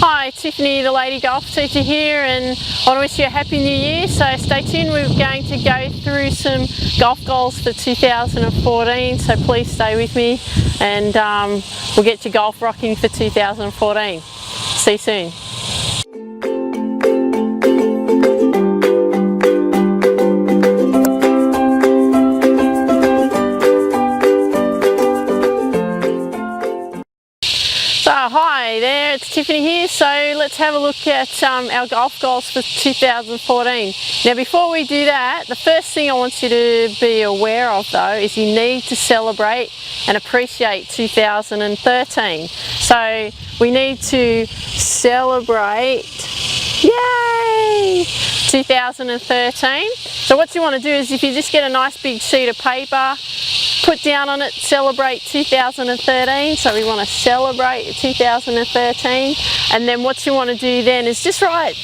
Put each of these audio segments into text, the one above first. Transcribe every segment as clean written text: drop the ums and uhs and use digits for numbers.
Hi, Tiffany, the lady golf teacher here, and I want to wish you a happy new year. So stay tuned, we're going to go through some golf goals for 2014, so please stay with me and we'll get your golf rocking for 2014. See you soon. Hi there, it's Tiffany here. So let's have a look at our golf goals for 2014. Now before we do that, the first thing I want you to be aware of though is you need to celebrate and appreciate 2013. So we need to celebrate, yay, 2013. So what you want to do is if you just get a nice big sheet of paper, put down on it, celebrate 2013. So we want to celebrate 2013, and then what you want to do then is just write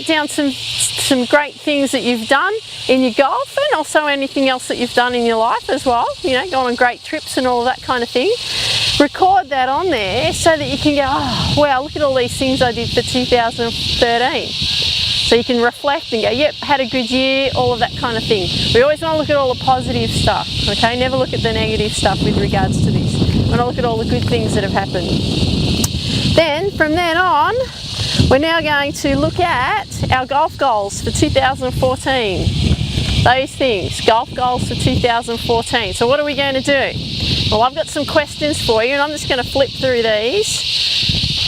down some great things that you've done in your golf, and also anything else that you've done in your life as well. Going on great trips and all of that kind of thing. Record that on there so that you can go, oh wow, look at all these things I did for 2013. So you can reflect and go, yep, had a good year, all of that kind of thing. We always want to look at all the positive stuff, okay? Never look at the negative stuff with regards to this. We want to look at all the good things that have happened. Then, from then on, we're now going to look at our golf goals for 2014. Those things, golf goals for 2014. So what are we going to do? Well, I've got some questions for you, and I'm just going to flip through these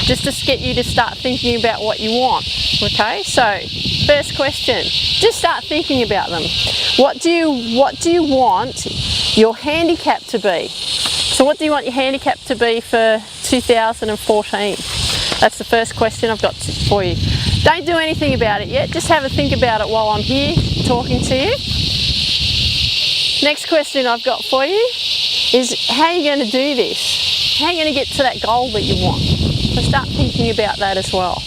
just to get you to start thinking about what you want. Okay, so first question, just start thinking about them. What do you want your handicap to be? So what do you want your handicap to be for 2014? That's the first question I've got for you. Don't do anything about it yet, just have a think about it while I'm here talking to you. Next question I've got for you is, how are you going to do this? How are you going to get to that goal that you want? So start thinking about that as well.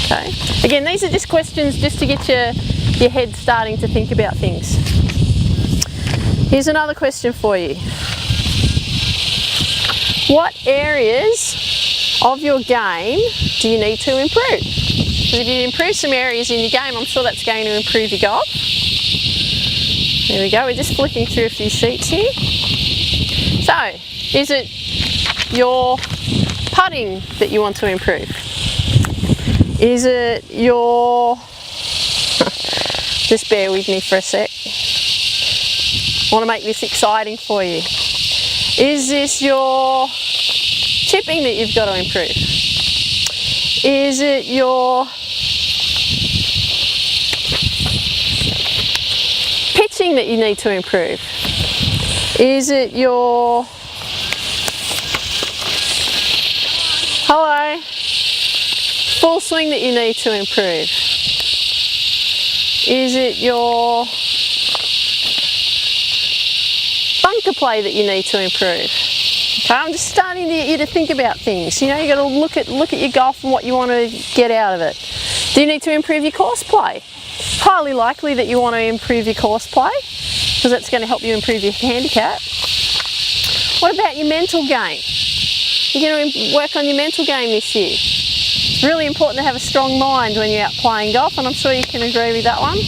Okay. Again, these are just questions just to get your head starting to think about things. Here's another question for you. What areas of your game do you need to improve? Because if you improve some areas in your game, I'm sure that's going to improve your golf. There we go, we're just flicking through a few sheets here. So, is it your putting that you want to improve? Is it your, just bear with me for a sec, I want to make this exciting for you. Is this your chipping that you've got to improve? Is it your pitching that you need to improve? Is it your, hello, full swing that you need to improve? Is it your bunker play that you need to improve? Okay, I'm just starting to get you to think about things. You've got to look at your golf and what you want to get out of it. Do you need to improve your course play? Highly likely that you want to improve your course play, because that's going to help you improve your handicap. What about your mental game? You're going to work on your mental game this year. It's really important to have a strong mind when you're out playing golf, and I'm sure you can agree with that one.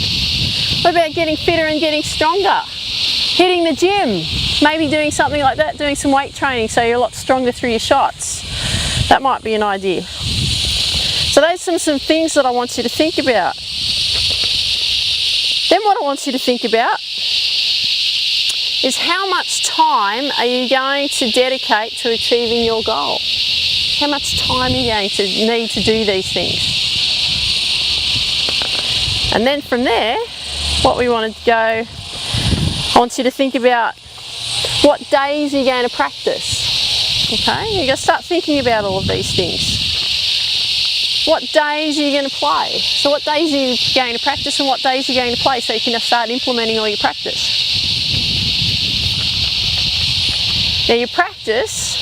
What about getting fitter and getting stronger? Hitting the gym, maybe doing something like that, doing some weight training so you're a lot stronger through your shots. That might be an idea. So those are some things that I want you to think about. Then what I want you to think about is, how much time are you going to dedicate to achieving your goal? How much time are you going to need to do these things? And then from there, what we want to go, I want you to think about, what days are you going to practice? Okay, you're going to start thinking about all of these things. What days are you going to play? So what days are you going to practice and what days are you going to play, so you can start implementing all your practice? Now your practice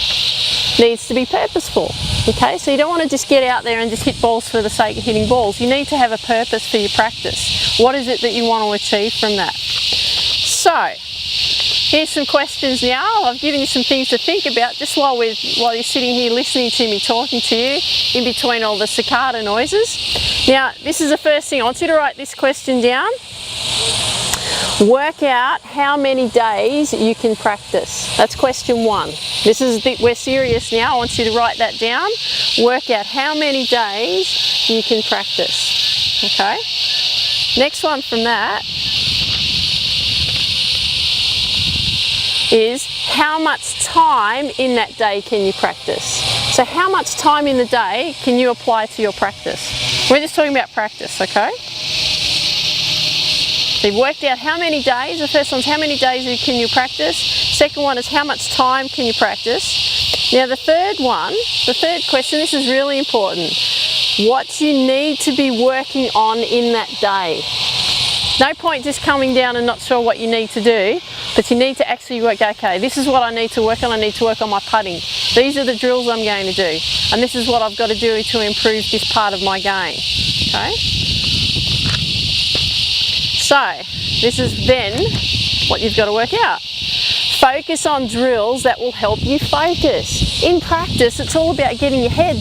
needs to be purposeful, okay? So you don't want to just get out there and just hit balls for the sake of hitting balls. You need to have a purpose for your practice. What is it that you want to achieve from that? So, here's some questions now. I've given you some things to think about just while you're sitting here listening to me talking to you in between all the cicada noises. Now, this is the first thing. I want you to write this question down. Work out how many days you can practice. That's question 1. We're serious now. I want you to write that down. Work out how many days you can practice. Okay? Next one from that is how much time in that day can you practice? So how much time in the day can you apply to your practice? We're just talking about practice, okay? So you've worked out how many days. The first one's how many days can you practice. Second one is how much time can you practice. Now the third question, this is really important. What you need to be working on in that day. No point just coming down and not sure what you need to do, but you need to actually work, okay, this is what I need to work on. I need to work on my putting. These are the drills I'm going to do. And this is what I've got to do to improve this part of my game. Okay? So, this is then what you've got to work out. Focus on drills that will help you focus. In practice, it's all about getting your head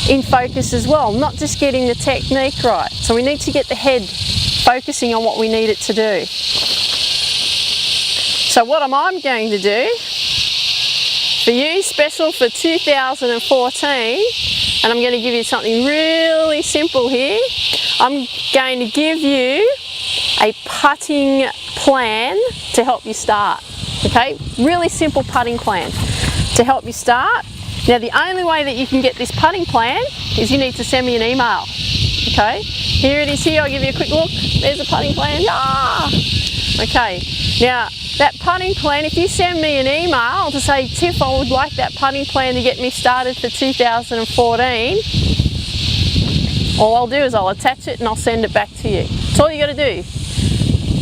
in focus as well, not just getting the technique right. So we need to get the head focusing on what we need it to do. So what I'm going to do for you, special for 2014, and I'm going to give you something really simple here. I'm going to give you a putting plan to help you start. Okay, really simple putting plan to help you start. Now the only way that you can get this putting plan is you need to send me an email. Okay, here it is here, I'll give you a quick look. There's a putting plan. Ah! Okay, now that putting plan, if you send me an email to say, Tiff, I would like that putting plan to get me started for 2014, all I'll do is I'll attach it and I'll send it back to you. That's all you got to do.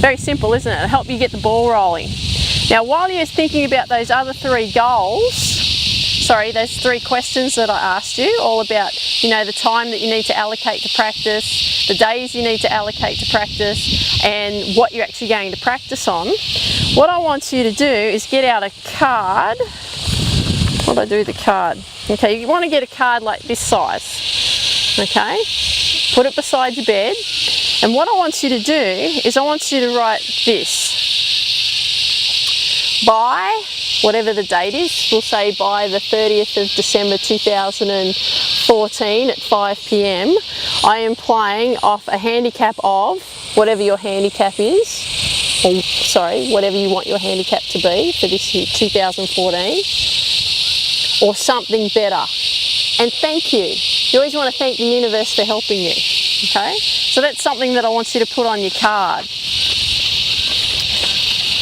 Very simple, isn't it? It'll help you get the ball rolling. Now while you're thinking about those other 3 those 3 questions that I asked you, all about, the time that you need to allocate to practice, the days you need to allocate to practice, and what you're actually going to practice on, what I want you to do is get out a card. What do I do with the card? Okay, you want to get a card like this size. Okay, put it beside your bed, and what I want you to do is I want you to write this. By whatever the date is, we'll say by the 30th of December 2014 at 5 p.m, I am playing off a handicap of whatever your handicap is, or whatever you want your handicap to be for this year, 2014, or something better. And thank you. You always want to thank the universe for helping you. Okay? So that's something that I want you to put on your card.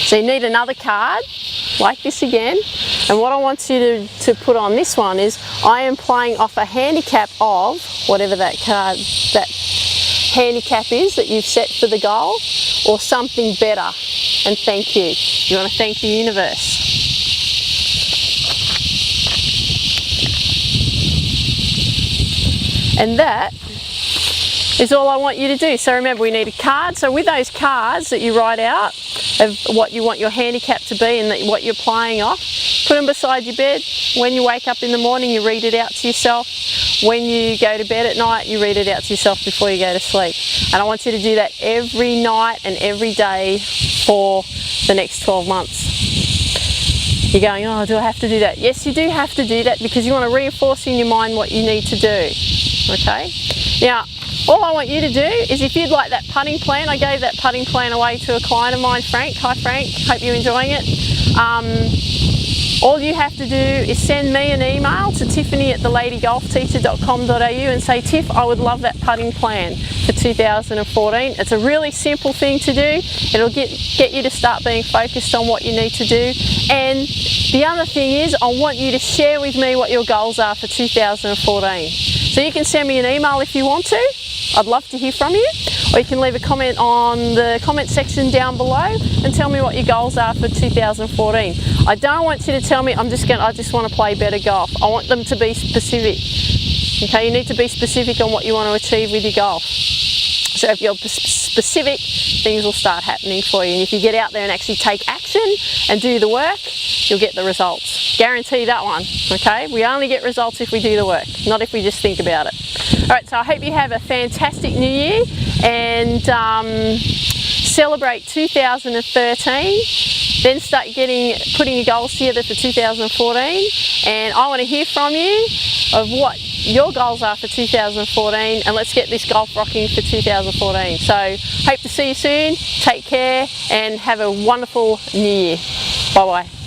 So you need another card like this again, and what I want you to put on this one is I am playing off a handicap of whatever that handicap is that you've set for the goal, or something better, and thank you. You want to thank the universe. And that is all I want you to do. So remember, we need a card. So with those cards that you write out of what you want your handicap to be and what you're playing off, put them beside your bed. When you wake up in the morning, you read it out to yourself. When you go to bed at night, you read it out to yourself before you go to sleep. And I want you to do that every night and every day for the next 12 months. You're going, oh, do I have to do that? Yes, you do have to do that, because you want to reinforce in your mind what you need to do. Okay? Now, all I want you to do is, if you'd like that putting plan, I gave that putting plan away to a client of mine, Frank. Hi Frank, hope you're enjoying it. All you have to do is send me an email to tiffany@theladygolfteacher.com.au and say, Tiff, I would love that putting plan for 2014. It's a really simple thing to do. It'll get you to start being focused on what you need to do. And the other thing is, I want you to share with me what your goals are for 2014. So you can send me an email if you want to. I'd love to hear from you, or you can leave a comment on the comment section down below and tell me what your goals are for 2014. I don't want you to tell me I just want to play better golf. I want them to be specific. Okay, you need to be specific on what you want to achieve with your golf. So if you're specific, things will start happening for you. And if you get out there and actually take action and do the work, you'll get the results. Guarantee that one, okay? We only get results if we do the work, not if we just think about it. All right, so I hope you have a fantastic new year and celebrate 2013. Then start putting your goals together for 2014, and I want to hear from you of what your goals are for 2014, and let's get this golf rocking for 2014. So hope to see you soon, take care and have a wonderful new year. Bye bye.